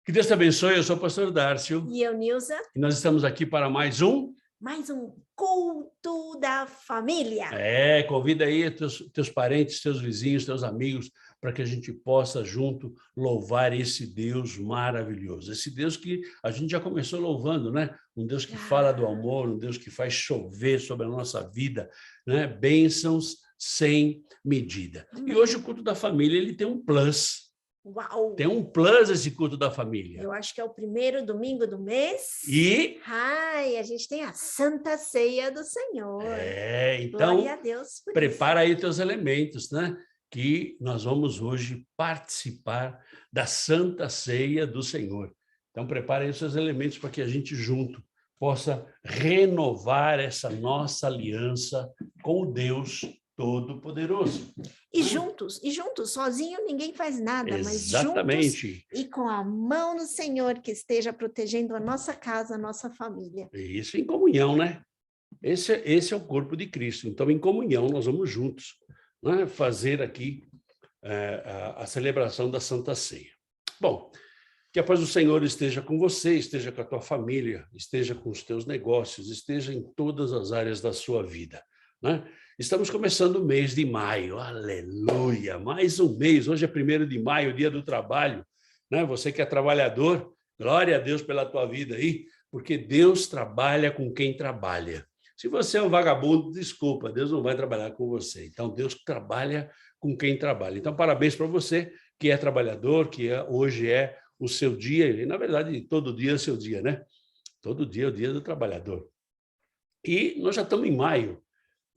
Que Deus te abençoe, eu sou o pastor Dárcio. E eu, Nilza. E nós estamos aqui para mais um culto da família. Convida aí teus parentes, teus vizinhos, teus amigos, para que a gente possa junto louvar esse Deus maravilhoso. Esse Deus que a gente já começou louvando, né? Um Deus que fala do amor, um Deus que faz chover sobre a nossa vida, né? Bênçãos sem medida. E hoje o culto da família, ele tem um plus. Uau! Tem um plus esse culto da família. Eu acho que é o primeiro domingo do mês. E a gente tem a Santa Ceia do Senhor. Então, glória a Deus por prepara isso. aí teus elementos, né? Que nós vamos hoje participar da Santa Ceia do Senhor. Então, prepara aí os seus elementos para que a gente junto possa renovar essa nossa aliança com o Deus Todo-Poderoso. E juntos, sozinho ninguém faz nada, Exatamente. Mas juntos e com a mão no Senhor que esteja protegendo a nossa casa, a nossa família. Isso em comunhão, né? Esse é o corpo de Cristo. Então, em comunhão, nós vamos juntos, né, fazer aqui a celebração da Santa Ceia. Bom, que a paz do Senhor esteja com você, esteja com a tua família, esteja com os teus negócios, esteja em todas as áreas da sua vida, né? Estamos começando o mês de maio, aleluia, mais um mês, hoje é 1º de maio, dia do trabalho, né? Você que é trabalhador, glória a Deus pela tua vida aí, porque Deus trabalha com quem trabalha. Se você é um vagabundo, desculpa, Deus não vai trabalhar com você. Então, Deus trabalha com quem trabalha. Então, parabéns para você que é trabalhador, hoje é o seu dia, e na verdade, todo dia é o seu dia, né? Todo dia é o dia do trabalhador. E nós já estamos em maio,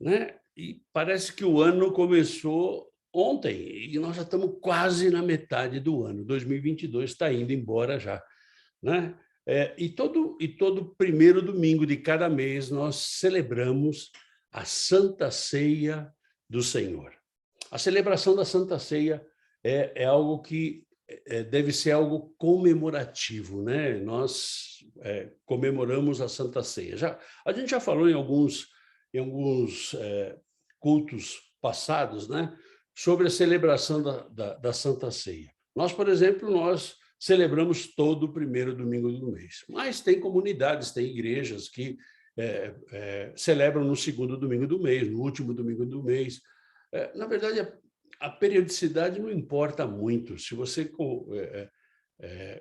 né? E parece que o ano começou ontem, e nós já estamos quase na metade do ano. 2022 está indo embora já, né? E todo primeiro domingo de cada mês nós celebramos a Santa Ceia do Senhor. A celebração da Santa Ceia é algo que deve ser algo comemorativo, né? Nós comemoramos a Santa Ceia. A gente já falou em alguns cultos passados, né? Sobre a celebração da Santa Ceia. Nós, por exemplo, celebramos todo o primeiro domingo do mês. Mas tem comunidades, tem igrejas que celebram no segundo domingo do mês, no último domingo do mês. Na verdade, a periodicidade não importa muito. Se você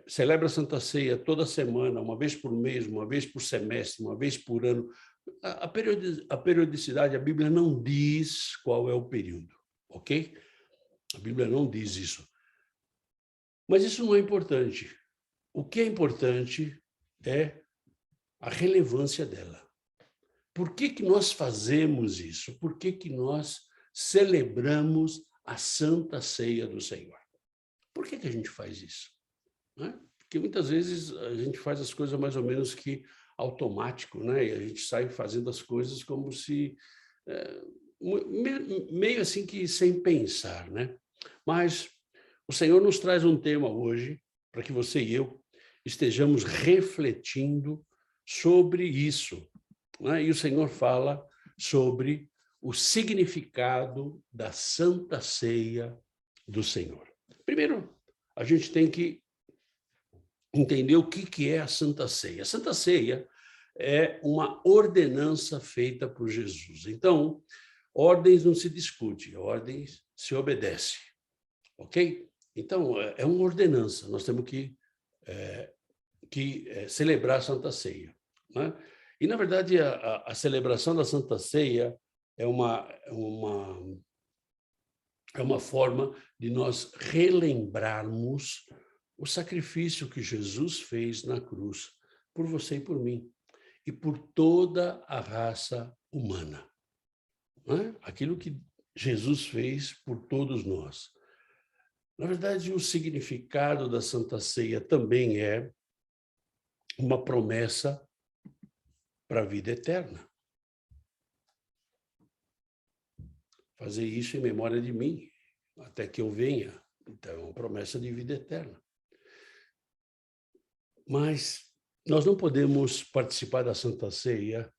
celebra a Santa Ceia toda semana, uma vez por mês, uma vez por semestre, uma vez por ano, a periodicidade, a Bíblia não diz qual é o período, ok? A Bíblia não diz isso. Mas isso não é importante. O que é importante é a relevância dela. Por que nós fazemos isso? Por que nós celebramos a Santa Ceia do Senhor? Por que a gente faz isso? Né? Porque muitas vezes a gente faz as coisas mais ou menos que automático, né? E a gente sai fazendo as coisas como se... meio assim que sem pensar, né? Mas o Senhor nos traz um tema hoje, para que você e eu estejamos refletindo sobre isso, né? E o Senhor fala sobre o significado da Santa Ceia do Senhor. Primeiro, a gente tem que entender o que é a Santa Ceia. A Santa Ceia é uma ordenança feita por Jesus. Então, ordens não se discute, ordens se obedece, ok? Então, é uma ordenança, nós temos que celebrar a Santa Ceia, né? E, na verdade, a celebração da Santa Ceia é uma forma de nós relembrarmos o sacrifício que Jesus fez na cruz por você e por mim, e por toda a raça humana, né? Aquilo que Jesus fez por todos nós. Na verdade, o significado da Santa Ceia também é uma promessa para a vida eterna. Fazer isso em memória de mim, até que eu venha. Então, é uma promessa de vida eterna. Mas nós não podemos participar da Santa Ceia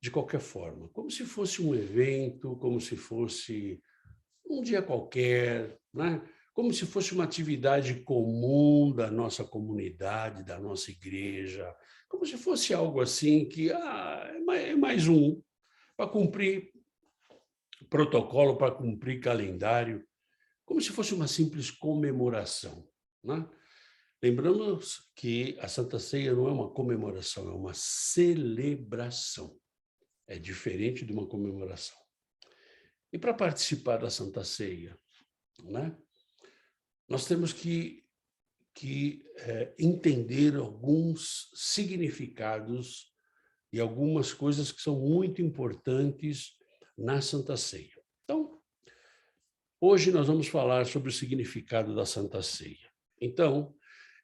de qualquer forma, como se fosse um evento, como se fosse um dia qualquer, né? como se fosse uma atividade comum da nossa comunidade, da nossa igreja, como se fosse algo assim que é mais um, para cumprir protocolo, para cumprir calendário, como se fosse uma simples comemoração, né? Lembramos que a Santa Ceia não é uma comemoração, é uma celebração. É diferente de uma comemoração. E para participar da Santa Ceia, né, nós temos que entender alguns significados e algumas coisas que são muito importantes na Santa Ceia. Então, hoje nós vamos falar sobre o significado da Santa Ceia. Então,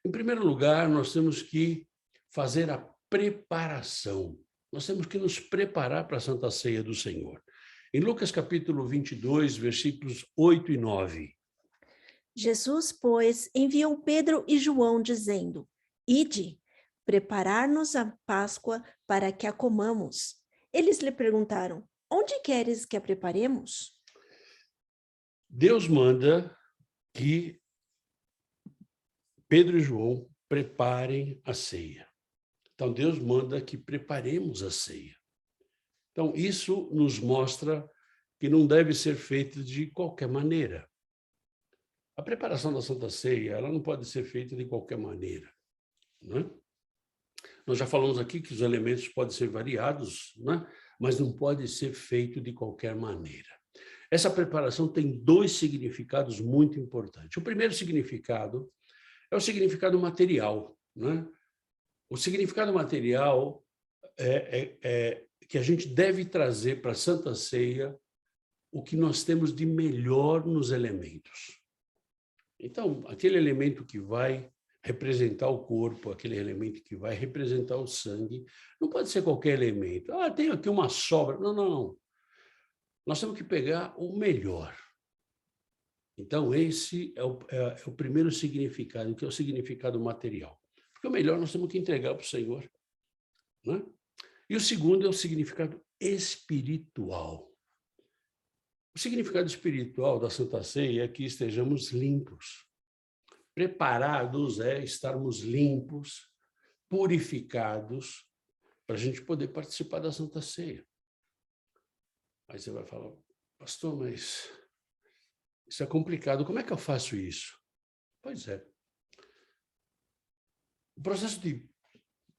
em primeiro lugar, nós temos que fazer a preparação. Nós temos que nos preparar para a Santa Ceia do Senhor. Em Lucas capítulo 22, versículos 8 e 9. Jesus, pois, enviou Pedro e João, dizendo: Ide, preparar-nos a Páscoa para que a comamos. Eles lhe perguntaram: Onde queres que a preparemos? Deus manda que Pedro e João preparem a ceia. Então, Deus manda que preparemos a ceia. Então, isso nos mostra que não deve ser feito de qualquer maneira. A preparação da Santa Ceia, ela não pode ser feita de qualquer maneira, né? Nós já falamos aqui que os elementos podem ser variados, né? Mas não pode ser feito de qualquer maneira. Essa preparação tem dois significados muito importantes. O primeiro significado é o significado material, né? O significado material é que a gente deve trazer para a Santa Ceia o que nós temos de melhor nos elementos. Então, aquele elemento que vai representar o corpo, aquele elemento que vai representar o sangue, não pode ser qualquer elemento. Tem aqui uma sobra. Não, não, não. Nós temos que pegar o melhor. Então, esse é o primeiro significado, que é o significado material. Porque o melhor nós temos que entregar para o Senhor, né? E o segundo é o significado espiritual. O significado espiritual da Santa Ceia é que estejamos limpos. Preparados é estarmos limpos, purificados, para a gente poder participar da Santa Ceia. Aí você vai falar: pastor, mas isso é complicado, como é que eu faço isso? Pois é. O processo de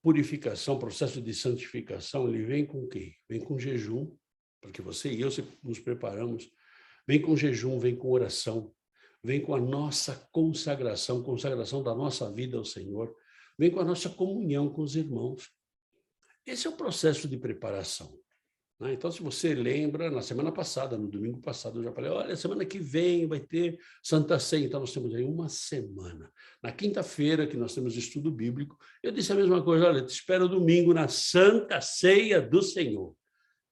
purificação, o processo de santificação, ele vem com o quê? Vem com jejum, porque você e eu nos preparamos. Vem com jejum, vem com oração, vem com a nossa consagração, consagração da nossa vida ao Senhor, vem com a nossa comunhão com os irmãos. Esse é o processo de preparação, né? Então, se você lembra, na semana passada, no domingo passado, eu já falei: olha, semana que vem vai ter Santa Ceia. Então, nós temos aí uma semana. Na quinta-feira, que nós temos estudo bíblico, eu disse a mesma coisa: olha, te espero domingo na Santa Ceia do Senhor.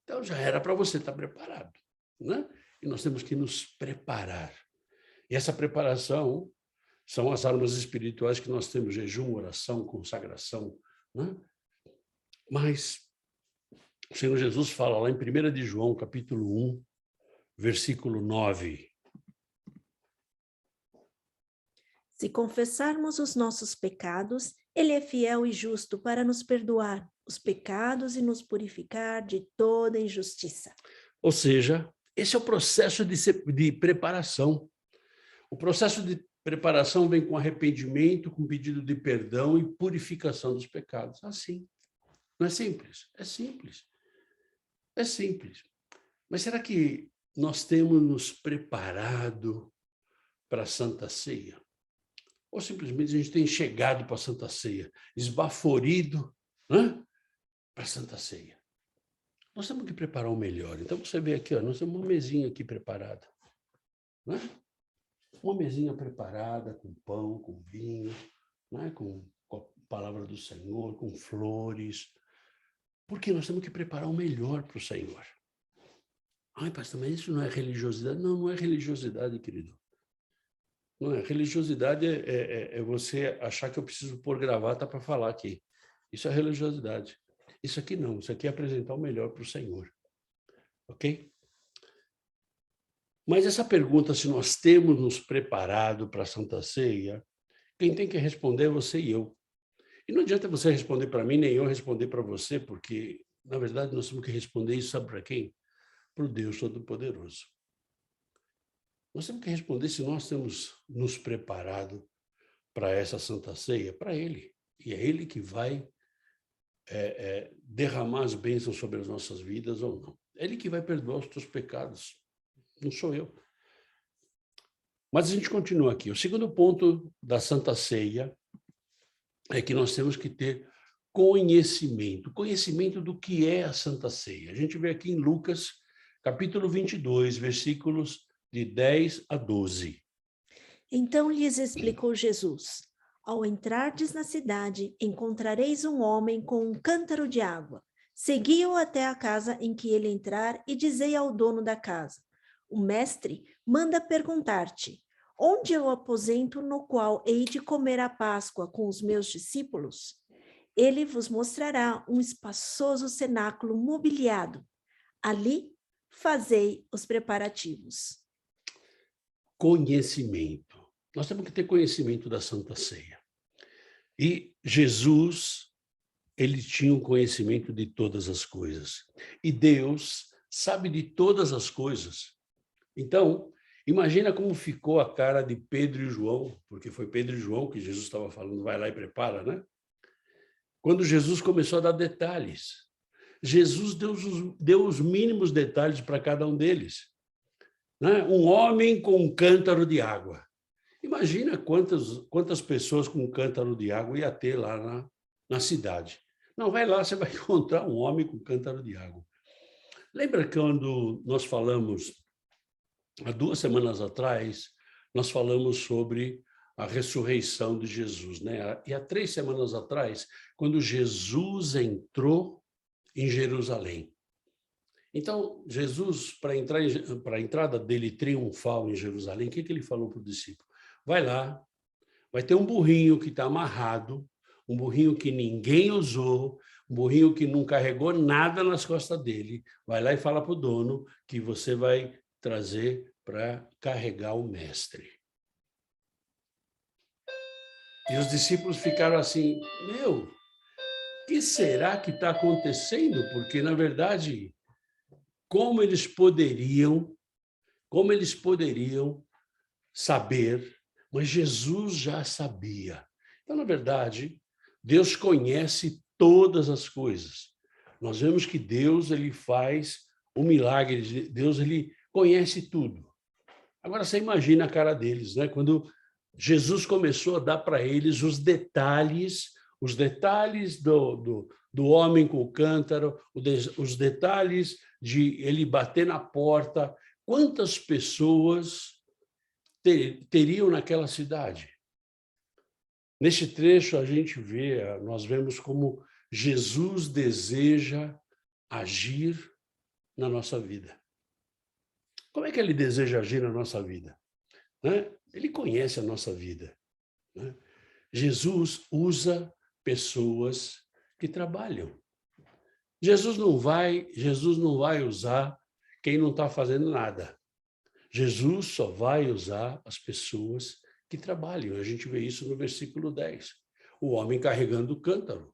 Então, já era para você estar preparado, né? E nós temos que nos preparar. E essa preparação são as armas espirituais que nós temos: jejum, oração, consagração, né? Mas o Senhor Jesus fala lá em 1 de João, capítulo 1, versículo 9. Se confessarmos os nossos pecados, Ele é fiel e justo para nos perdoar os pecados e nos purificar de toda injustiça. Ou seja, esse é o processo de preparação. O processo de preparação vem com arrependimento, com pedido de perdão e purificação dos pecados. Assim. Não é simples? É simples. É simples. Mas será que nós temos nos preparado para a Santa Ceia? Ou simplesmente a gente tem chegado para a Santa Ceia, esbaforido, né, para a Santa Ceia? Nós temos que preparar o melhor. Então, você vê aqui, nós temos uma mesinha aqui preparada, né? Uma mesinha preparada com pão, com vinho, né? com a palavra do Senhor, com flores. Porque nós temos que preparar o melhor para o Senhor. Ai, pastor, mas isso não é religiosidade? Não, não é religiosidade, querido. Não é. Religiosidade é você achar que eu preciso pôr gravata para falar aqui. Isso é religiosidade. Isso aqui não. Isso aqui é apresentar o melhor para o Senhor. Ok? Mas essa pergunta, se nós temos nos preparado para a Santa Ceia, quem tem que responder é você e eu. E não adianta você responder para mim, nem eu responder para você, porque, na verdade, nós temos que responder isso, sabe para quem? Para o Deus Todo-Poderoso. Nós temos que responder se nós temos nos preparado para essa Santa Ceia, para Ele. E é Ele que vai derramar as bênçãos sobre as nossas vidas ou não. É Ele que vai perdoar os teus pecados, não sou eu. Mas a gente continua aqui. O segundo ponto da Santa Ceia é que nós temos que ter conhecimento do que é a Santa Ceia. A gente vê aqui em Lucas, capítulo 22, versículos de 10 a 12. Então lhes explicou Jesus: Ao entrardes na cidade, encontrareis um homem com um cântaro de água. Segui-o até a casa em que ele entrar e dizei ao dono da casa: O mestre manda perguntar-te: Onde é o aposento no qual hei de comer a Páscoa com os meus discípulos? Ele vos mostrará um espaçoso cenáculo mobiliado. Ali fazei os preparativos. Conhecimento. Nós temos que ter conhecimento da Santa Ceia. E Jesus, ele tinha um conhecimento de todas as coisas. E Deus sabe de todas as coisas. Então, imagina como ficou a cara de Pedro e João, porque foi Pedro e João que Jesus estava falando, vai lá e prepara, né? Quando Jesus começou a dar detalhes. Jesus deu os mínimos detalhes para cada um deles. Né? Um homem com um cântaro de água. Imagina quantas pessoas com um cântaro de água ia ter lá na cidade. Não, vai lá, você vai encontrar um homem com um cântaro de água. Lembra quando nós falamos, há 2 semanas atrás, nós falamos sobre a ressurreição de Jesus, né? E há 3 semanas atrás, quando Jesus entrou em Jerusalém. Então, Jesus, para a entrada dele triunfal em Jerusalém, o que ele falou para o discípulo? Vai lá, vai ter um burrinho que está amarrado, um burrinho que ninguém usou, um burrinho que não carregou nada nas costas dele. Vai lá e fala para o dono que você vai trazer para carregar o mestre. E os discípulos ficaram assim, meu, o que será que está acontecendo? Porque, na verdade, como eles poderiam saber, mas Jesus já sabia. Então, na verdade, Deus conhece todas as coisas. Nós vemos que Deus ele faz o milagre, Deus ele conhece tudo. Agora, você imagina a cara deles, né? Quando Jesus começou a dar para eles os detalhes do homem com o cântaro, os detalhes de ele bater na porta. Quantas pessoas teriam naquela cidade? Neste trecho, nós vemos como Jesus deseja agir na nossa vida. Como é que ele deseja agir na nossa vida? Né? Ele conhece a nossa vida. Né? Jesus usa pessoas que trabalham. Jesus não vai usar quem não está fazendo nada. Jesus só vai usar as pessoas que trabalham. A gente vê isso no versículo 10. O homem carregando o cântaro.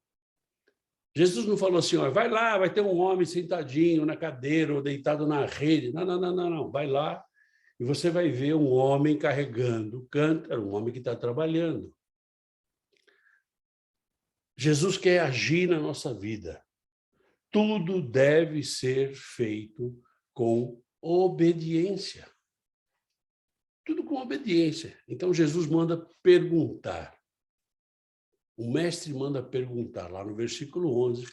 Jesus não falou assim, ó, vai lá, vai ter um homem sentadinho na cadeira ou deitado na rede. Não. Vai lá e você vai ver um homem carregando o cântaro, um homem que está trabalhando. Jesus quer agir na nossa vida. Tudo deve ser feito com obediência. Tudo com obediência. Então, Jesus manda perguntar. O mestre manda perguntar, lá no versículo 11.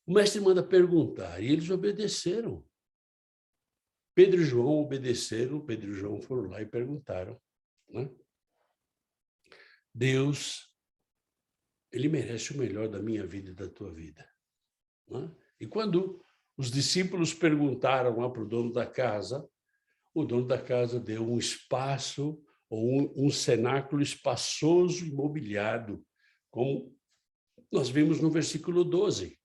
O mestre manda perguntar, e eles obedeceram. Pedro e João obedeceram, Pedro e João foram lá e perguntaram. Né? Deus, ele merece o melhor da minha vida e da tua vida. Né? E quando os discípulos perguntaram lá para o dono da casa, o dono da casa deu um espaço, ou um cenáculo espaçoso e mobiliado, como nós vimos no versículo 12.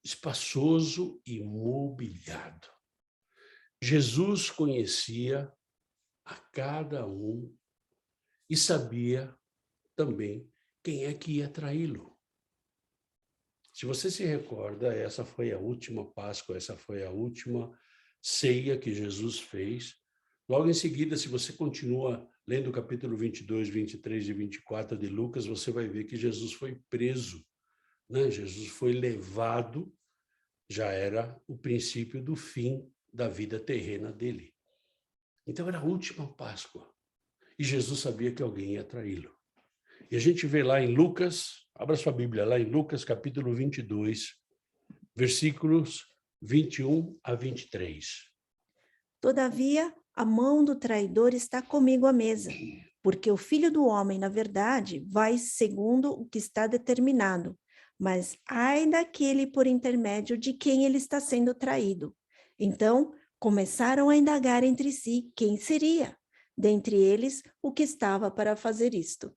espaçoso e mobiliado. Jesus conhecia a cada um e sabia também quem é que ia traí-lo. Se você se recorda, essa foi a última Páscoa, essa foi a última ceia que Jesus fez. Logo em seguida, se você continua lendo o capítulo 22, 23 e 24 de Lucas, você vai ver que Jesus foi preso, né? Jesus foi levado, já era o princípio do fim da vida terrena dele. Então, era a última Páscoa. E Jesus sabia que alguém ia traí-lo. E a gente vê lá em Lucas, abra sua Bíblia, lá em Lucas, capítulo 22, versículos 21 a 23. Todavia, a mão do traidor está comigo à mesa, porque o Filho do Homem, na verdade, vai segundo o que está determinado, mas ai daquele por intermédio de quem ele está sendo traído. Então, começaram a indagar entre si quem seria, dentre eles, o que estava para fazer isto.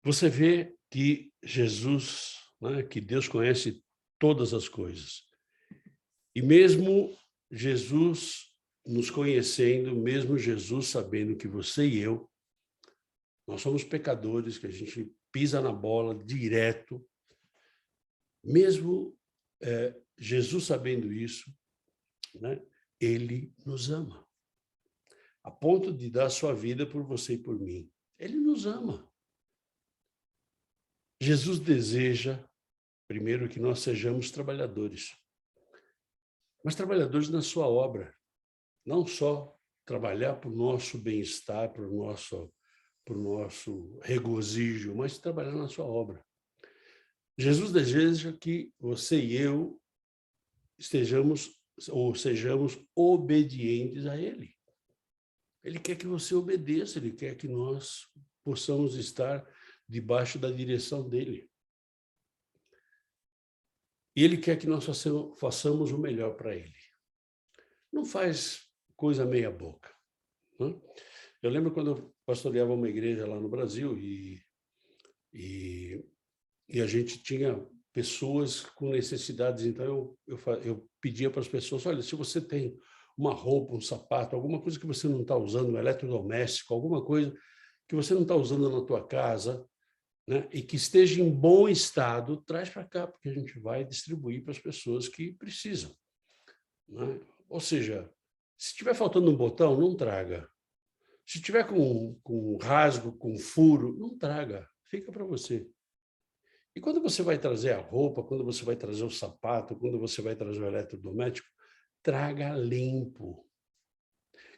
Você vê que Jesus, né, que Deus conhece todas as coisas. E mesmo Jesus nos conhecendo, mesmo Jesus sabendo que você e eu, nós somos pecadores, que a gente pisa na bola direto, mesmo Jesus sabendo isso, né, ele nos ama, a ponto de dar sua vida por você e por mim. Ele nos ama. Jesus deseja, primeiro, que nós sejamos trabalhadores, mas trabalhadores na sua obra, não só trabalhar para o nosso bem-estar, para o nosso regozijo, mas trabalhar na sua obra. Jesus deseja que você e eu estejamos ou sejamos obedientes a Ele. Ele quer que você obedeça, Ele quer que nós possamos estar debaixo da direção dEle. E Ele quer que nós façamos o melhor para Ele. Não faz coisa meia boca. Né? Eu lembro quando eu pastoreava uma igreja lá no Brasil e a gente tinha pessoas com necessidades. Então, eu pedia para as pessoas, olha, se você tem uma roupa, um sapato, alguma coisa que você não está usando, um eletrodoméstico, alguma coisa que você não está usando na tua casa, né, e que esteja em bom estado, traz para cá, porque a gente vai distribuir para as pessoas que precisam. Né? Ou seja, se estiver faltando um botão, não traga. Se tiver com rasgo, com furo, não traga, fica para você. E quando você vai trazer a roupa, quando você vai trazer o sapato, quando você vai trazer o eletrodoméstico, traga limpo.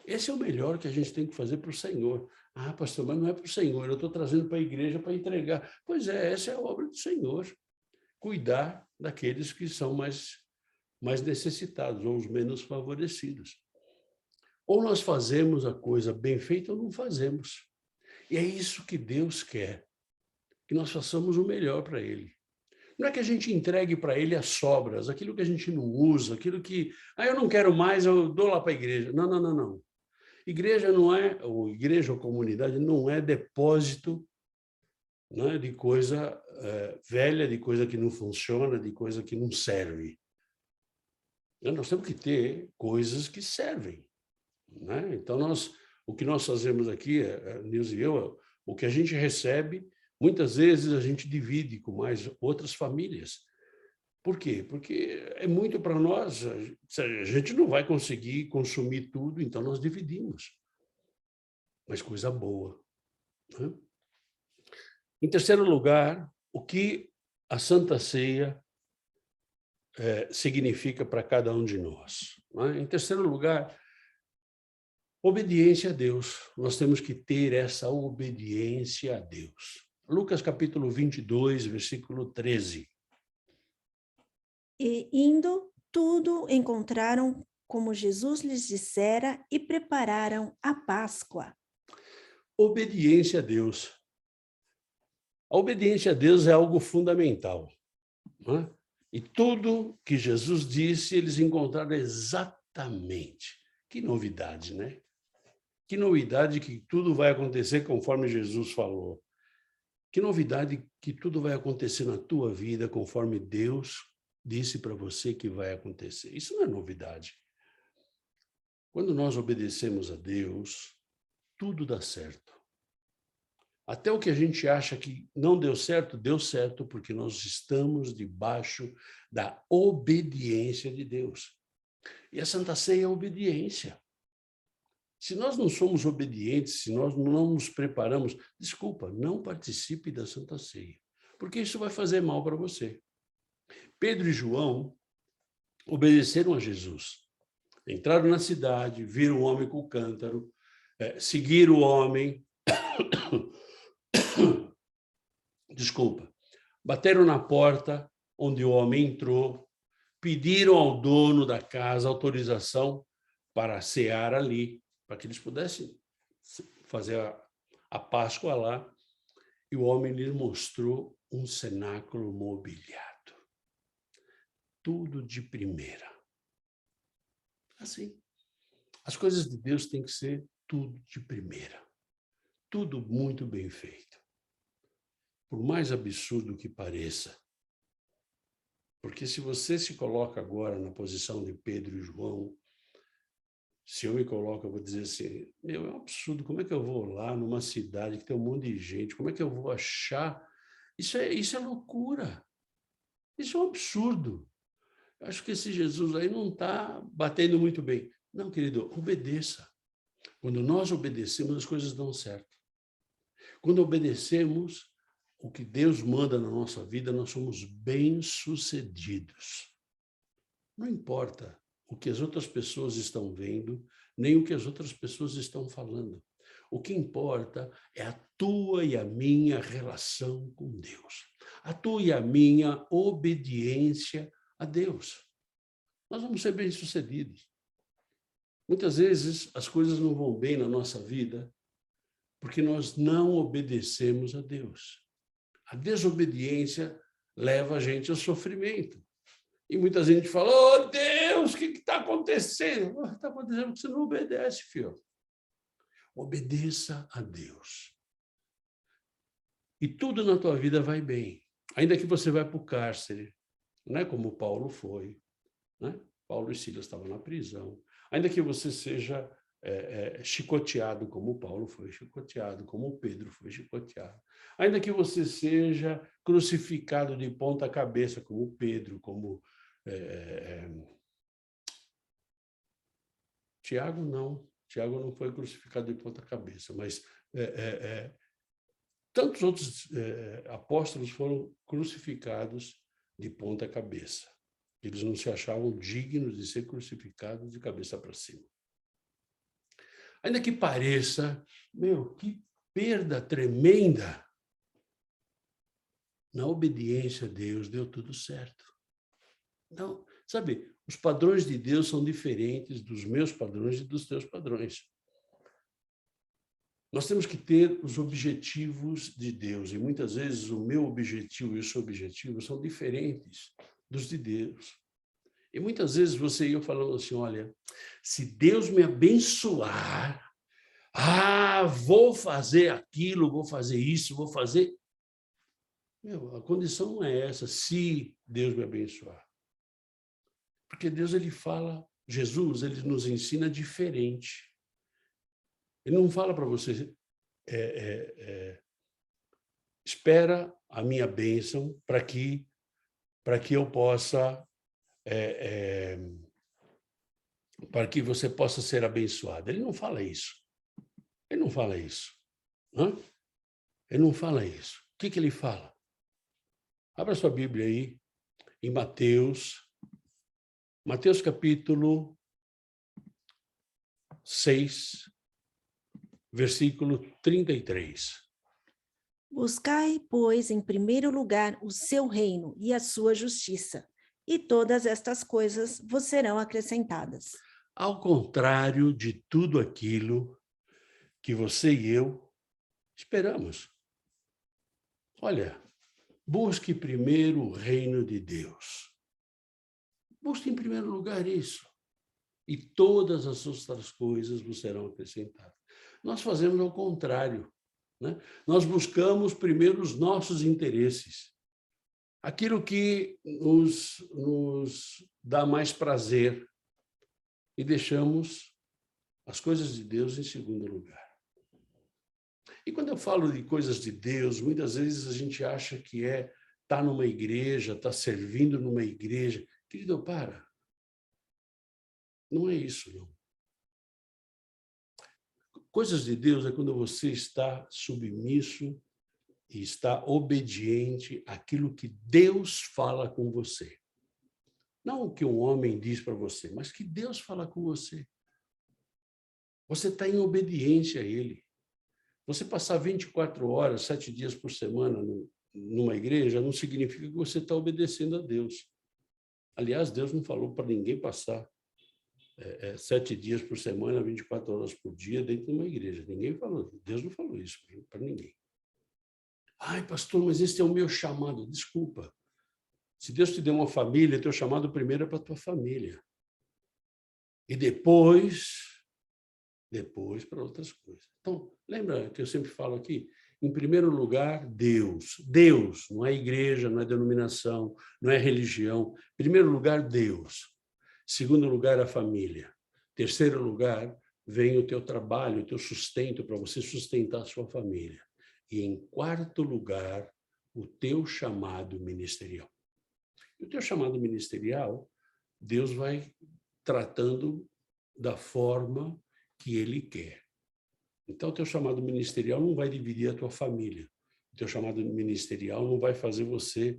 Esse é o melhor que a gente tem que fazer para o Senhor. Ah, pastor, mas não é para o Senhor, eu estou trazendo para a igreja para entregar. Pois é, essa é a obra do Senhor. Cuidar daqueles que são mais necessitados ou os menos favorecidos. Ou nós fazemos a coisa bem feita ou não fazemos. E é isso que Deus quer, que nós façamos o melhor para Ele. Não é que a gente entregue para Ele as sobras, aquilo que a gente não usa, aquilo que, eu não quero mais, eu dou lá para a igreja. Não, não, não, não. Igreja não é, ou igreja ou comunidade não é depósito, né, de coisa velha, de coisa que não funciona, de coisa que não serve. Nós temos que ter coisas que servem. Né? Então, o que nós fazemos aqui, Nilce e eu, o que a gente recebe, muitas vezes a gente divide com mais outras famílias. Por quê? Porque é muito para nós, a gente não vai conseguir consumir tudo, então nós dividimos. Mas coisa boa. Né? Em terceiro lugar, o que a Santa Ceia significa para cada um de nós. Né? Em terceiro lugar, obediência a Deus. Nós temos que ter essa obediência a Deus. Lucas capítulo 22, versículo 13. E indo, tudo encontraram como Jesus lhes dissera e prepararam a Páscoa. Obediência a Deus. A obediência a Deus é algo fundamental. Né? E tudo que Jesus disse, eles encontraram exatamente. Que novidade, né? Que novidade que tudo vai acontecer conforme Jesus falou. Que novidade que tudo vai acontecer na tua vida conforme Deus disse para você que vai acontecer. Isso não é novidade. Quando nós obedecemos a Deus, tudo dá certo. Até o que a gente acha que não deu certo, porque nós estamos debaixo da obediência de Deus. E a Santa Ceia é obediência. Se nós não somos obedientes, se nós não nos preparamos, desculpa, não participe da Santa Ceia, porque isso vai fazer mal para você. Pedro e João obedeceram a Jesus. Entraram na cidade, viram o homem com o cântaro, seguiram o homem, desculpa, bateram na porta onde o homem entrou, pediram ao dono da casa autorização para cear ali, para que eles pudessem fazer a Páscoa lá, e o homem lhes mostrou um cenáculo mobiliado. Tudo de primeira. Assim. As coisas de Deus têm que ser tudo de primeira. Tudo muito bem feito. Por mais absurdo que pareça. Porque se você se coloca agora na posição de Pedro e João, se eu me coloco, eu vou dizer assim, meu, é um absurdo, como é que eu vou lá numa cidade que tem um monte de gente, como é que eu vou achar? Isso é loucura. Isso é um absurdo. Eu acho que esse Jesus aí não está batendo muito bem. Não, querido, obedeça. Quando nós obedecemos, as coisas dão certo. Quando obedecemos o que Deus manda na nossa vida, nós somos bem-sucedidos. Não importa o que as outras pessoas estão vendo, nem o que as outras pessoas estão falando. O que importa é a tua e a minha relação com Deus. A tua e a minha obediência a Deus. Nós vamos ser bem-sucedidos. Muitas vezes as coisas não vão bem na nossa vida porque nós não obedecemos a Deus. A desobediência leva a gente ao sofrimento. E muita gente fala, oh Deus, o que está acontecendo? Está acontecendo porque você não obedece, filho. Obedeça a Deus. E tudo na tua vida vai bem. Ainda que você vá para o cárcere, não é como Paulo foi. Né? Paulo e Silas estavam na prisão. Ainda que você seja chicoteado, como Paulo foi chicoteado, como Pedro foi chicoteado. Ainda que você seja crucificado de ponta cabeça, como Pedro, como Tiago não foi crucificado de ponta cabeça, mas tantos outros apóstolos foram crucificados de ponta cabeça. Eles não se achavam dignos de ser crucificados de cabeça para cima. Ainda que pareça, que perda tremenda, na obediência a Deus deu tudo certo. Não, sabe, os padrões de Deus são diferentes dos meus padrões e dos teus padrões. Nós temos que ter os objetivos de Deus, e muitas vezes o meu objetivo e o seu objetivo são diferentes dos de Deus. E muitas vezes você e eu falando assim, olha, se Deus me abençoar, vou fazer aquilo, vou fazer isso, vou fazer... a condição não é essa, se Deus me abençoar. Porque Deus, ele fala, Jesus, ele nos ensina diferente. Ele não fala para você, espera a minha bênção para que eu possa, para que você possa ser abençoado. Ele não fala isso. Ele não fala isso. Ele não fala isso. O que ele fala? Abra sua Bíblia aí, em Mateus capítulo 6, versículo 33. Buscai, pois, em primeiro lugar o seu reino e a sua justiça, e todas estas coisas vos serão acrescentadas. Ao contrário de tudo aquilo que você e eu esperamos. Olha, busque primeiro o reino de Deus. Busque em primeiro lugar isso. E todas as outras coisas vos serão acrescentadas. Nós fazemos ao contrário. Né? Nós buscamos primeiro os nossos interesses. aquilo que nos dá mais prazer e deixamos as coisas de Deus em segundo lugar. E quando eu falo de coisas de Deus, muitas vezes a gente acha que estar numa igreja, estar servindo numa igreja. Querido, para. Não é isso, não. Coisas de Deus é quando você está submisso e está obediente àquilo que Deus fala com você. Não o que um homem diz para você, mas que Deus fala com você. Você está em obediência a Ele. Você passar 24 horas, 7 dias por semana numa igreja não significa que você está obedecendo a Deus. Aliás, Deus não falou para ninguém passar 7 dias por semana, 24 horas por dia dentro de uma igreja. Ninguém falou. Deus não falou isso para ninguém. Ai, pastor, mas esse é o meu chamado. Desculpa. Se Deus te deu uma família, teu chamado primeiro é para a tua família. E depois para outras coisas. Então, lembra que eu sempre falo aqui? Em primeiro lugar, Deus. Deus, não é igreja, não é denominação, não é religião. Em primeiro lugar, Deus. Segundo lugar, a família. Terceiro lugar, vem o teu trabalho, o teu sustento, para você sustentar a sua família. E em quarto lugar, o teu chamado ministerial. E o teu chamado ministerial, Deus vai tratando da forma que Ele quer. Então, o teu chamado ministerial não vai dividir a tua família. O teu chamado ministerial não vai fazer você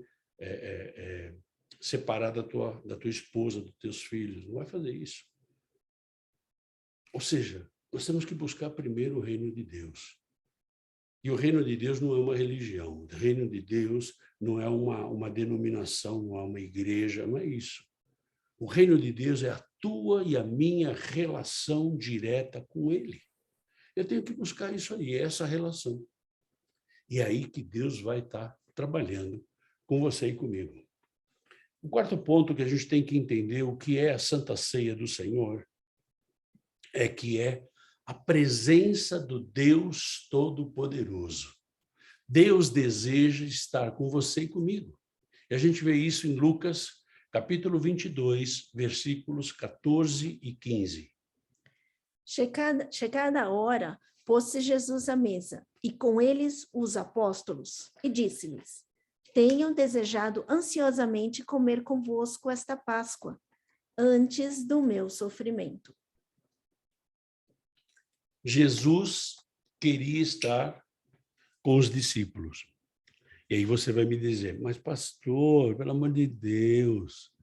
separar da tua esposa, dos teus filhos. Não vai fazer isso. Ou seja, nós temos que buscar primeiro o reino de Deus. E o reino de Deus não é uma religião. O reino de Deus não é uma denominação, não é uma igreja, não é isso. O reino de Deus é a tua e a minha relação direta com Ele. Eu tenho que buscar isso aí, essa relação. E é aí que Deus vai estar trabalhando com você e comigo. O quarto ponto que a gente tem que entender o que é a Santa Ceia do Senhor é que é a presença do Deus Todo-Poderoso. Deus deseja estar com você e comigo. E a gente vê isso em Lucas, capítulo 22, versículos 14 e 15. Chegada a hora, pôs-se Jesus à mesa, e com eles os apóstolos, e disse-lhes: Tenho desejado ansiosamente comer convosco esta Páscoa, antes do meu sofrimento. Jesus queria estar com os discípulos. E aí você vai me dizer, mas pastor, pelo amor de Deus,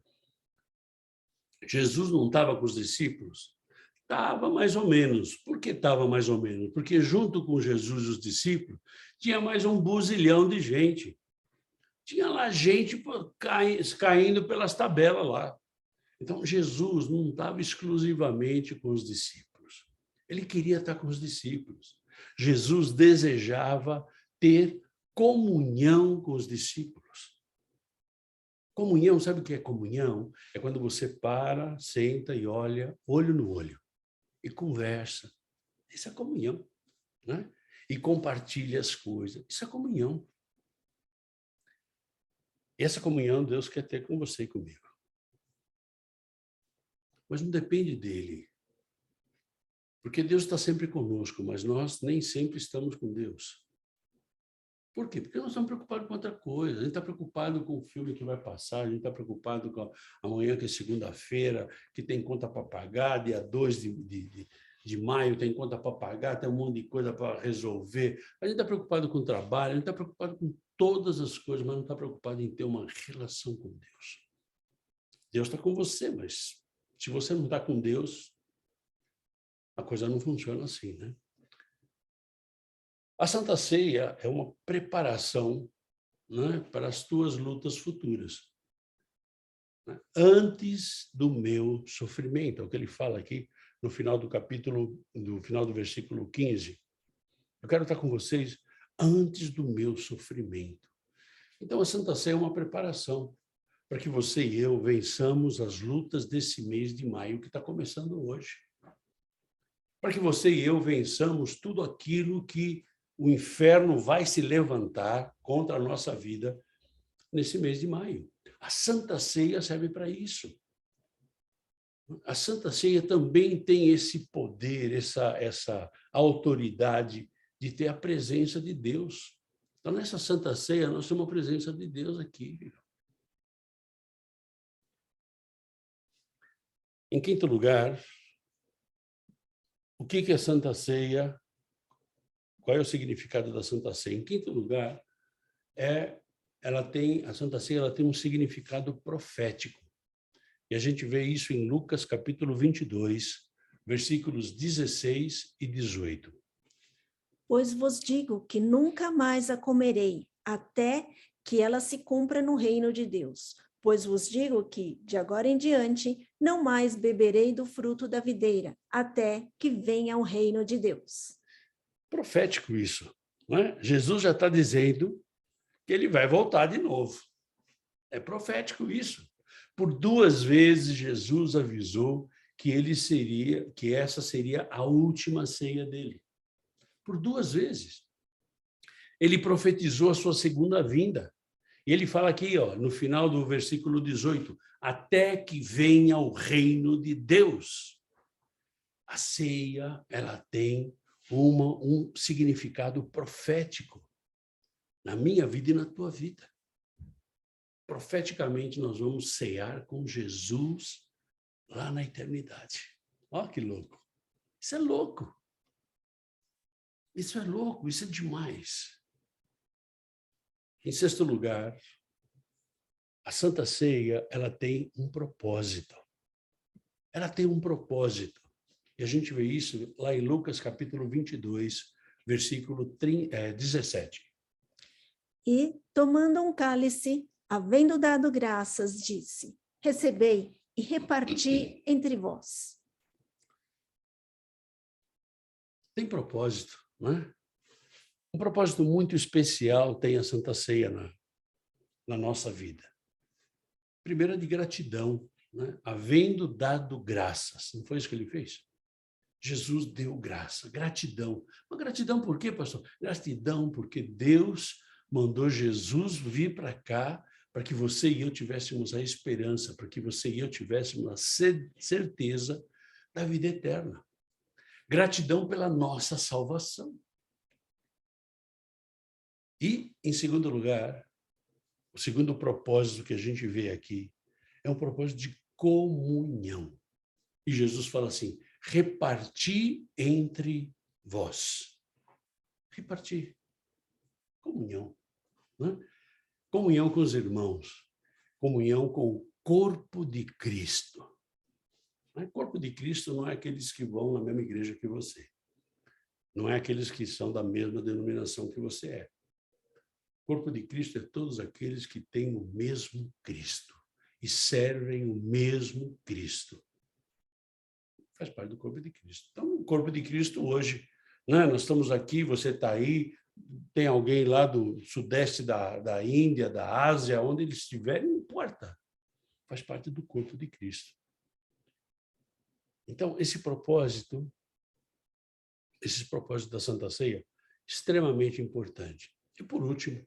Jesus não estava com os discípulos? Estava mais ou menos. Por que estava mais ou menos? Porque junto com Jesus e os discípulos, tinha mais um buzilhão de gente. Tinha lá gente caindo pelas tabelas lá. Então, Jesus não estava exclusivamente com os discípulos. Ele queria estar com os discípulos. Jesus desejava ter comunhão com os discípulos. Comunhão, sabe o que é comunhão? É quando você para, senta e olha, olho no olho, e conversa. Isso é comunhão, né? E compartilha as coisas. Isso é comunhão. E essa comunhão Deus quer ter com você e comigo. Mas não depende dele. Porque Deus está sempre conosco, mas nós nem sempre estamos com Deus. Por quê? Porque nós estamos preocupados com outra coisa. A gente está preocupado com o filme que vai passar, a gente está preocupado com amanhã, que é segunda-feira, que tem conta para pagar, dia 2 de maio tem conta para pagar, tem um monte de coisa para resolver. A gente está preocupado com o trabalho, a gente está preocupado com todas as coisas, mas não está preocupado em ter uma relação com Deus. Deus está com você, mas se você não está com Deus, a coisa não funciona assim, né? A Santa Ceia é uma preparação, né, para as tuas lutas futuras. Antes do meu sofrimento, é o que ele fala aqui no final do capítulo, no final do versículo 15. Eu quero estar com vocês antes do meu sofrimento. Então, a Santa Ceia é uma preparação para que você e eu vençamos as lutas desse mês de maio que está começando hoje. Para que você e eu vençamos tudo aquilo que o inferno vai se levantar contra a nossa vida nesse mês de maio. A Santa Ceia serve para isso. A Santa Ceia também tem esse poder, essa autoridade de ter a presença de Deus. Então, nessa Santa Ceia, nós temos a presença de Deus aqui. Em quinto lugar, o que é a Santa Ceia? Qual é o significado da Santa Ceia? Em quinto lugar, a Santa Ceia ela tem um significado profético. E a gente vê isso em Lucas, capítulo 22, versículos 16 e 18. Pois vos digo que nunca mais a comerei, até que ela se cumpra no reino de Deus. Pois vos digo que, de agora em diante, não mais beberei do fruto da videira, até que venha o reino de Deus. Profético isso, não é? Jesus já está dizendo que ele vai voltar de novo. É profético isso. Por 2 vezes Jesus avisou que essa seria a última ceia dele. Por 2 vezes. Ele profetizou a sua segunda vinda. E ele fala aqui, no final do versículo 18, até que venha o reino de Deus. A ceia, ela tem um significado profético na minha vida e na tua vida. Profeticamente, nós vamos cear com Jesus lá na eternidade. Olha que louco. Isso é louco. Isso é louco, isso é demais. Em sexto lugar, a Santa Ceia, ela tem um propósito. Ela tem um propósito. E a gente vê isso lá em Lucas, capítulo 22, versículo 17. E, tomando um cálice, havendo dado graças, disse: recebei e reparti entre vós. Tem propósito, não é? Um propósito muito especial tem a Santa Ceia na nossa vida. Primeiro é de gratidão, né? Havendo dado graças. Não foi isso que ele fez? Jesus deu graça, gratidão. Mas gratidão por quê, pastor? Gratidão porque Deus mandou Jesus vir para cá para que você e eu tivéssemos a esperança, para que você e eu tivéssemos a certeza da vida eterna. Gratidão pela nossa salvação. E, em segundo lugar, o segundo propósito que a gente vê aqui é um propósito de comunhão. E Jesus fala assim, repartir entre vós. Repartir. Comunhão. Né? Comunhão com os irmãos. Comunhão com o corpo de Cristo. O corpo de Cristo não é aqueles que vão na mesma igreja que você. Não é aqueles que são da mesma denominação que você é. O corpo de Cristo é todos aqueles que têm o mesmo Cristo e servem o mesmo Cristo. Faz parte do corpo de Cristo. Então, o corpo de Cristo hoje, né? Nós estamos aqui, você está aí, tem alguém lá do sudeste da Índia, da Ásia, onde eles estiverem, não importa. Faz parte do corpo de Cristo. Então, esses propósitos da Santa Ceia, extremamente importante. E, por último,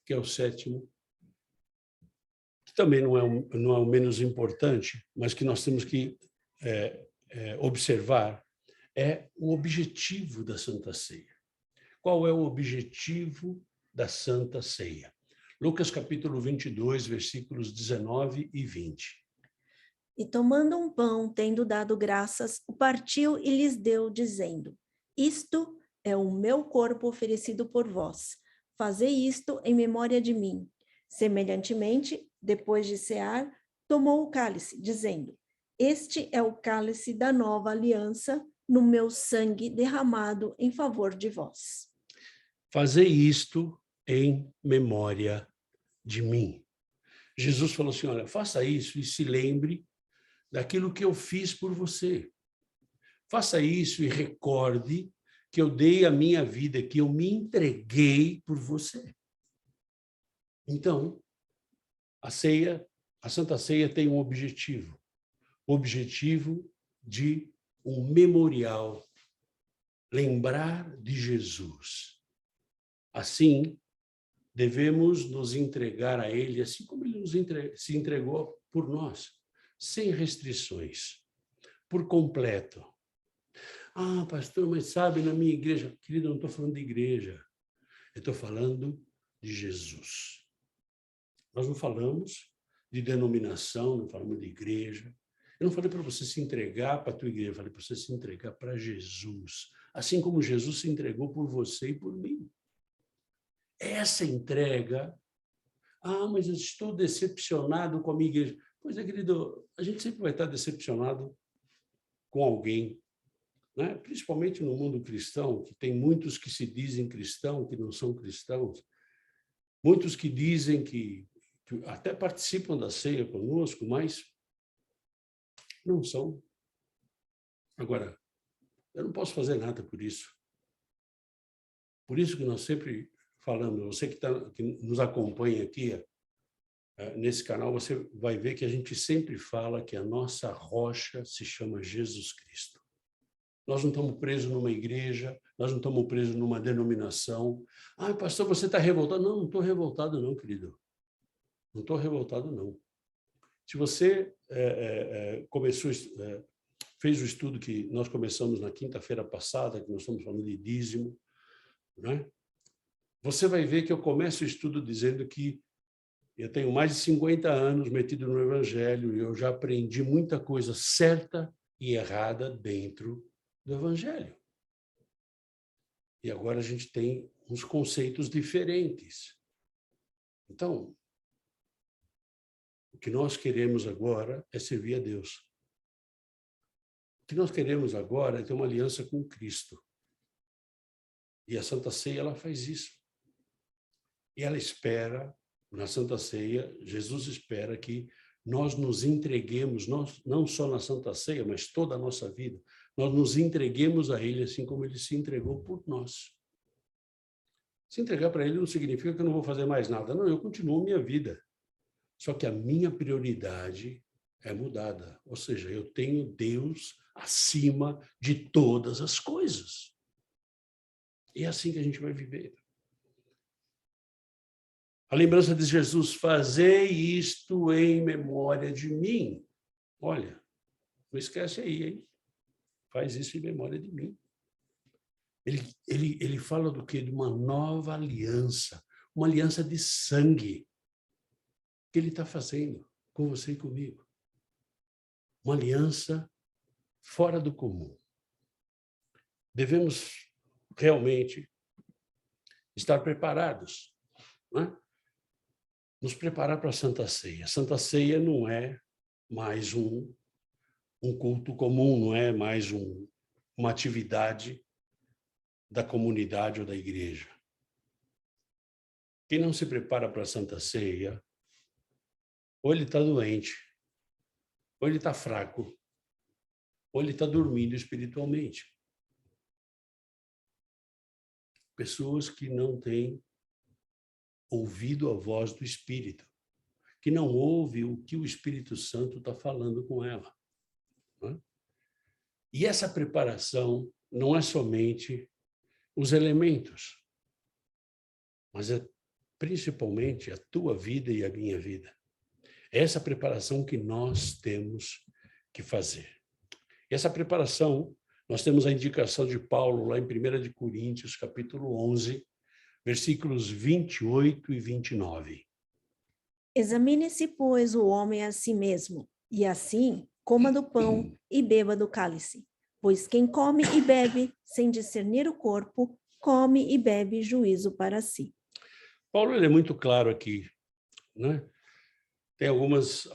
que é o sétimo, que também não é o menos importante, mas que nós temos que observar, é o objetivo da Santa Ceia. Qual é o objetivo da Santa Ceia? Lucas capítulo 22, versículos 19 e 20. E tomando um pão, tendo dado graças, o partiu e lhes deu, dizendo: isto é o meu corpo oferecido por vós. Fazei isto em memória de mim. Semelhantemente, depois de cear, tomou o cálice, dizendo: este é o cálice da nova aliança, no meu sangue derramado em favor de vós. Fazei isto em memória de mim. Jesus falou assim, olha, faça isso e se lembre daquilo que eu fiz por você. Faça isso e recorde que eu dei a minha vida, que eu me entreguei por você. Então, a Santa Ceia tem um objetivo. O objetivo de um memorial, lembrar de Jesus. Assim, devemos nos entregar a Ele, assim como Ele se entregou por nós, sem restrições, por completo. Ah, pastor, mas sabe, na minha igreja... Querido, eu não estou falando de igreja, eu estou falando de Jesus. Nós não falamos de denominação, não falamos de igreja. Eu não falei para você se entregar para a tua igreja, eu falei para você se entregar para Jesus, assim como Jesus se entregou por você e por mim. Essa entrega... Ah, mas eu estou decepcionado com a minha igreja. Pois é, querido, a gente sempre vai estar decepcionado com alguém, né? Principalmente no mundo cristão, que tem muitos que se dizem cristãos, que não são cristãos, muitos que dizem que até participam da ceia conosco, mas não são. Agora, eu não posso fazer nada por isso. Por isso que nós sempre falamos, você que nos acompanha aqui, nesse canal, você vai ver que a gente sempre fala que a nossa rocha se chama Jesus Cristo. Nós não estamos presos numa igreja, nós não estamos presos numa denominação. Ah, pastor, você está revoltado? Não, não estou revoltado não, querido. Não estou revoltado não. Se você fez o estudo que nós começamos na quinta-feira passada, que nós estamos falando de dízimo, né? Você vai ver que eu começo o estudo dizendo que eu tenho mais de 50 anos metido no Evangelho e eu já aprendi muita coisa certa e errada dentro do Evangelho. E agora a gente tem uns conceitos diferentes. Então, o que nós queremos agora é servir a Deus. O que nós queremos agora é ter uma aliança com Cristo. E a Santa Ceia, ela faz isso. E ela espera, na Santa Ceia, Jesus espera que nós nos entreguemos, não só na Santa Ceia, mas toda a nossa vida, nós nos entreguemos a Ele, assim como Ele se entregou por nós. Se entregar para Ele não significa que eu não vou fazer mais nada. Não, eu continuo minha vida. Só que a minha prioridade é mudada. Ou seja, eu tenho Deus acima de todas as coisas. E é assim que a gente vai viver. A lembrança de Jesus, fazei isto em memória de mim. Olha, não esquece aí, hein? Faz isso em memória de mim. Ele fala do quê? De uma nova aliança, uma aliança de sangue que ele está fazendo com você e comigo. Uma aliança fora do comum. Devemos realmente estar preparados, né? Nos preparar para a Santa Ceia. A Santa Ceia não é mais um culto comum, não é mais uma atividade da comunidade ou da igreja. Quem não se prepara para a Santa Ceia, ou ele está doente, ou ele está fraco, ou ele está dormindo espiritualmente. Pessoas que não têm ouvido a voz do Espírito, que não ouve o que o Espírito Santo está falando com ela. Né? E essa preparação não é somente os elementos, mas é principalmente a tua vida e a minha vida. É essa preparação que nós temos que fazer. E essa preparação, nós temos a indicação de Paulo lá em 1 de Coríntios, capítulo 11, versículos 28 e 29. Examine-se, pois, o homem a si mesmo, e assim coma do pão e beba do cálice. Pois quem come e bebe sem discernir o corpo, come e bebe juízo para si. Paulo ele é muito claro aqui, né? Tem algumas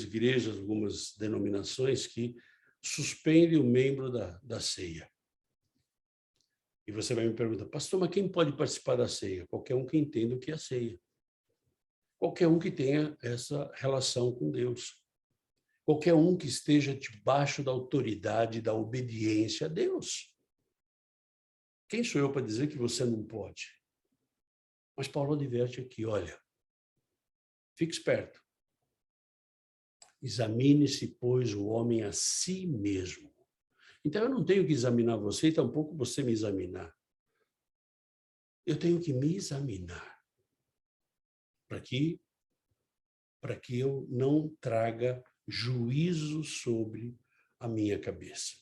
igrejas, algumas denominações que suspendem o membro da ceia. E você vai me perguntar, pastor, mas quem pode participar da ceia? Qualquer um que entenda o que é a ceia. Qualquer um que tenha essa relação com Deus. Qualquer um que esteja debaixo da autoridade, da obediência a Deus. Quem sou eu para dizer que você não pode? Mas Paulo adverte aqui, olha, fique esperto. Examine-se, pois, o homem a si mesmo. Então, eu não tenho que examinar você e tampouco você me examinar. eu tenho que me examinar para que eu não traga juízo sobre a minha cabeça.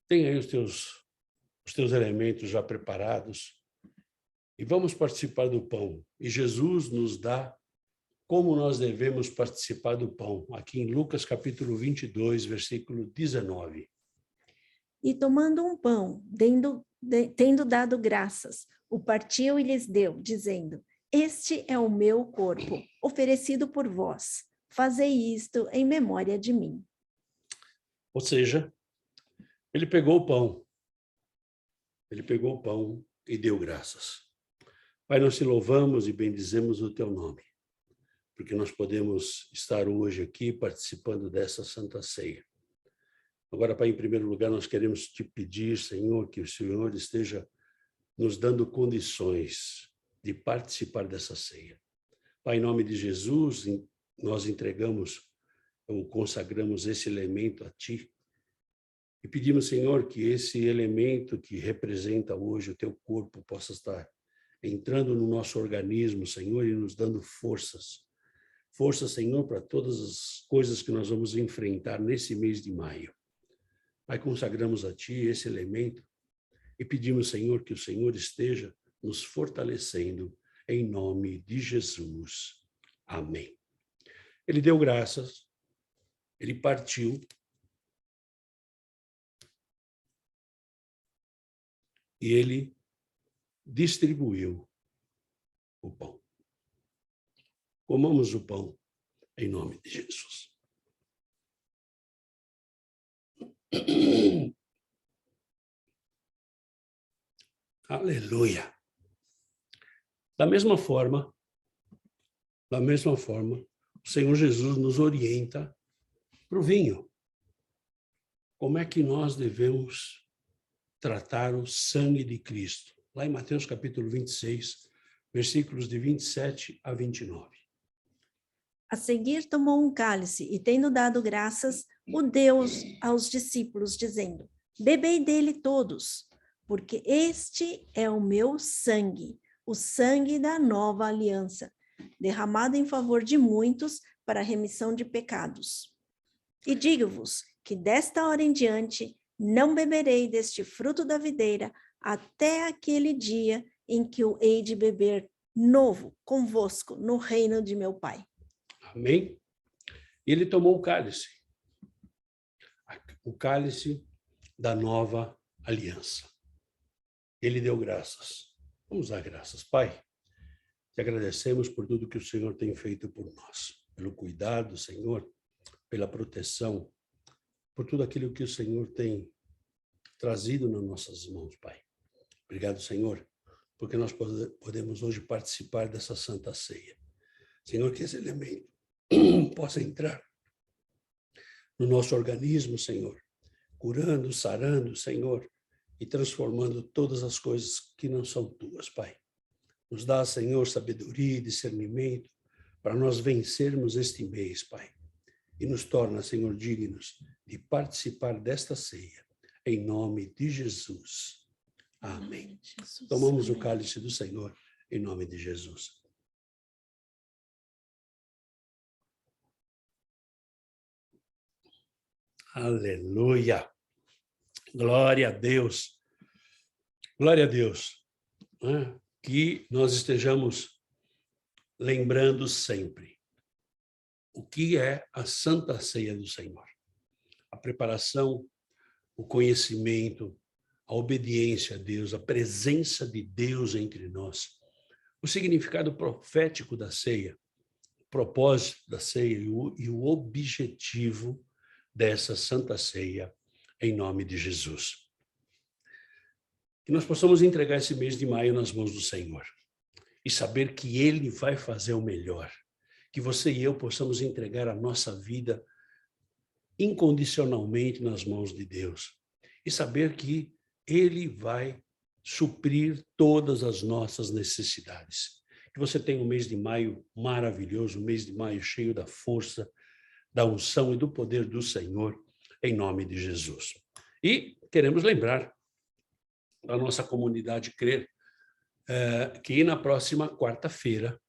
Tem aí os teus elementos já preparados e vamos participar do pão. E Jesus nos dá como nós devemos participar do pão, aqui em Lucas capítulo 22, versículo 19. E tomando um pão, tendo dado graças, o partiu e lhes deu, dizendo: Este é o meu corpo, oferecido por vós. Fazei isto em memória de mim. Ou seja, ele pegou o pão e deu graças. Pai, nós te louvamos e bendizemos o teu nome, porque nós podemos estar hoje aqui participando dessa Santa Ceia. Agora, Pai, em primeiro lugar, nós queremos te pedir, Senhor, que o Senhor esteja nos dando condições de participar dessa ceia. Pai, em nome de Jesus, nós entregamos ou consagramos esse elemento a Ti e pedimos, Senhor, que esse elemento que representa hoje o Teu corpo possa estar entrando no nosso organismo, Senhor, e nos dando forças. Forças, Senhor, para todas as coisas que nós vamos enfrentar nesse mês de maio. Pai, consagramos a Ti esse elemento e pedimos, Senhor, que o Senhor esteja nos fortalecendo em nome de Jesus. Amém. Ele deu graças, ele partiu e ele distribuiu o pão. Comamos o pão em nome de Jesus. Aleluia. Da mesma forma, o Senhor Jesus nos orienta para o vinho. Como é que nós devemos tratar o sangue de Cristo? Lá em Mateus capítulo 26, versículos de 27 a 29. A seguir tomou um cálice e, tendo dado graças, o deu aos discípulos, dizendo: Bebei dele todos, porque este é o meu sangue, o sangue da nova aliança, derramado em favor de muitos para a remissão de pecados. E digo-vos que desta hora em diante não beberei deste fruto da videira até aquele dia em que o hei de beber novo convosco no reino de meu Pai. Amém? Ele tomou o cálice da nova aliança. Ele deu graças. Vamos dar graças, Pai. Te agradecemos por tudo que o Senhor tem feito por nós, pelo cuidado, Senhor, pela proteção, por tudo aquilo que o Senhor tem trazido nas nossas mãos, Pai. Obrigado, Senhor, porque nós podemos hoje participar dessa Santa Ceia. Senhor, que esse elemento possa entrar no nosso organismo, Senhor, curando, sarando, Senhor, e transformando todas as coisas que não são tuas, Pai. Nos dá, Senhor, sabedoria e discernimento para nós vencermos este mês, Pai. E nos torna, Senhor, dignos de participar desta ceia. Em nome de Jesus. Amém. Jesus, tomamos amém. O cálice do Senhor em nome de Jesus. Aleluia. Glória a Deus. Glória a Deus. Que nós estejamos lembrando sempre o que é a Santa Ceia do Senhor. A preparação, o conhecimento, a obediência a Deus, a presença de Deus entre nós, o significado profético da ceia, o propósito da ceia e o objetivo dessa Santa Ceia, em nome de Jesus. Que nós possamos entregar esse mês de maio nas mãos do Senhor e saber que Ele vai fazer o melhor. Que você e eu possamos entregar a nossa vida incondicionalmente nas mãos de Deus e saber que Ele vai suprir todas as nossas necessidades. Que você tenha um mês de maio maravilhoso, um mês de maio cheio da força, da unção e do poder do Senhor, em nome de Jesus. E queremos lembrar da nossa comunidade Crer, que na próxima quarta-feira,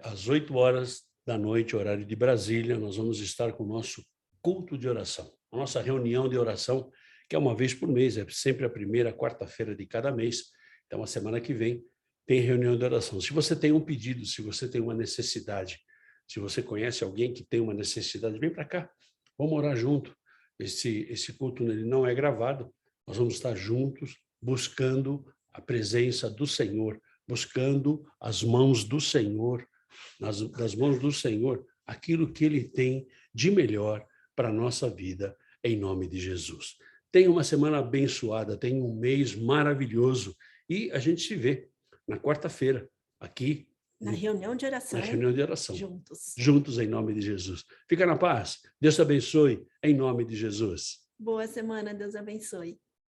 às 8h, horário de Brasília, nós vamos estar com o nosso culto de oração, a nossa reunião de oração, que é uma vez por mês, é sempre a primeira quarta-feira de cada mês. Então, a semana que vem tem reunião de oração. Se você tem um pedido, se você tem uma necessidade, se você conhece alguém que tem uma necessidade, vem para cá, vamos orar junto. Esse culto ele não é gravado, nós vamos estar juntos, buscando a presença do Senhor, buscando as mãos do Senhor, nas mãos do Senhor, aquilo que Ele tem de melhor para a nossa vida, em nome de Jesus. Tenha uma semana abençoada, tenha um mês maravilhoso e a gente se vê na quarta-feira, aqui. Na reunião de oração. Na reunião de oração. Juntos. Juntos, em nome de Jesus. Fica na paz. Deus te abençoe, em nome de Jesus. Boa semana, Deus abençoe.